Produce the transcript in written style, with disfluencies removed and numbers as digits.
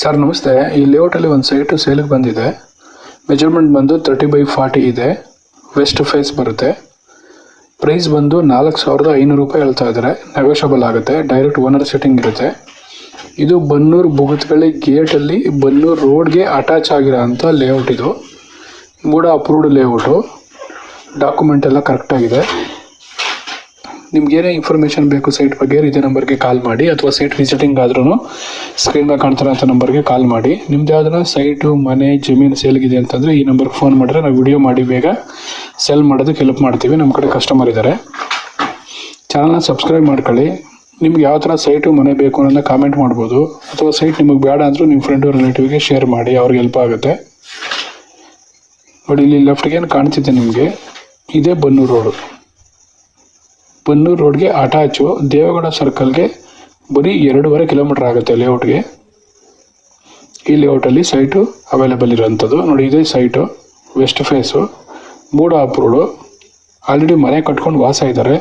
Sir ನಮಸ್ತೆ. ಈ ಲೇಔಟಲ್ಲಿ ಒಂದು ಸೈಟು ಸೇಲಿಗೆ ಬಂದಿದೆ. ಮೆಜರ್ಮೆಂಟ್ ಬಂದು 30/40 ಇದೆ. ವೆಸ್ಟ್ ಫೇಸ್ ಬರುತ್ತೆ. ಪ್ರೈಸ್ ಬಂದು 4,500 ರೂಪಾಯಿ ಹೇಳ್ತಾ ಇದ್ದಾರೆ. ನೆಗೋಷಿಯಬಲ್ ಆಗುತ್ತೆ. ಡೈರೆಕ್ಟ್ ಓನರ್ ಸೆಟ್ಟಿಂಗ್ ಇರುತ್ತೆ. ಇದು ಬನ್ನೂರು ಬುಗುತ್ಗಳಿ ಗೇಟಲ್ಲಿ ಬನ್ನೂರು ರೋಡ್ಗೆ ಅಟ್ಯಾಚ್ ಆಗಿರೋ ಅಂಥ ಲೇಔಟ್. ಇದು ಮೂಡ ಅಪ್ರೂವ್ಡ್ ಲೇಔಟು. ಡಾಕ್ಯುಮೆಂಟ್ ಎಲ್ಲ ಕರೆಕ್ಟಾಗಿದೆ. ನಿಮ್ಗೇನೇ ಇನ್ಫಾರ್ಮೇಷನ್ ಬೇಕು ಸೈಟ್ ಬಗ್ಗೆ ಇದೇ ನಂಬರ್ಗೆ ಕಾಲ್ ಮಾಡಿ, ಅಥವಾ ಸೈಟ್ ವಿಸಿಟಿಂಗ್ ಆದ್ರೂ ಸ್ಕ್ರೀನ್ ಮೇಲೆ ಕಾಣ್ತಿರೋಂಥ ನಂಬರ್ಗೆ ಕಾಲ್ ಮಾಡಿ. ನಿಮ್ದು ಯಾವ್ದಾರ ಸೈಟು, ಮನೆ, ಜಮೀನು ಸೇಲ್ಗಿದೆ ಅಂತಂದರೆ ಈ ನಂಬರ್ಗೆ ಫೋನ್ ಮಾಡಿದ್ರೆ ನಾವು ವಿಡಿಯೋ ಮಾಡಿ ಬೇಗ ಸೆಲ್ ಮಾಡೋದಕ್ಕೆ ಹೆಲ್ಪ್ ಮಾಡ್ತೀವಿ. ನಮ್ಮ ಕಡೆ ಕಸ್ಟಮರ್ ಇದ್ದಾರೆ. ಚಾನಲ್ನ ಸಬ್ಸ್ಕ್ರೈಬ್ ಮಾಡ್ಕೊಳ್ಳಿ. ನಿಮ್ಗೆ ಯಾವ ಥರ ಸೈಟು, ಮನೆ ಬೇಕು ಅನ್ನೋದನ್ನ ಕಾಮೆಂಟ್ ಮಾಡ್ಬೋದು, ಅಥವಾ ಸೈಟ್ ನಿಮಗೆ ಬೇಡ ಅಂದರೂ ನಿಮ್ಮ ಫ್ರೆಂಡು ರಿಲೇಟಿವ್ಗೆ ಶೇರ್ ಮಾಡಿ, ಅವ್ರಿಗೆ ಹೆಲ್ಪ್ ಆಗುತ್ತೆ. ನೋಡಿ, ಇಲ್ಲಿ ಲೆಫ್ಟ್ಗೆ ಏನು ಕಾಣ್ತಿದ್ದೆ ನಿಮಗೆ, ಇದೇ ಬನ್ನೂರು ರೋಡು. ಬನ್ನೂರು ರೋಡ್ಗೆ ಅಟ್ಯಾಚು ದೇವೇಗೌಡ ಸರ್ಕಲ್ಗೆ ಬರೀ 2.5 ಕಿಲೋಮೀಟರ್ ಆಗುತ್ತೆ ಲೇಔಟ್ಗೆ. ಈ ಲೇಔಟಲ್ಲಿ ಸೈಟು ಅವೈಲೇಬಲ್ ಇರೋಂಥದ್ದು. ನೋಡಿ, ಇದೇ ಸೈಟು, ವೆಸ್ಟ್ ಫೇಸು, ಮೂಡ ಅಪ್ರೂವ್ಡು. ಆಲ್ರೆಡಿ ಮನೆ ಕಟ್ಕೊಂಡು ವಾಸ ಇದ್ದಾರೆ.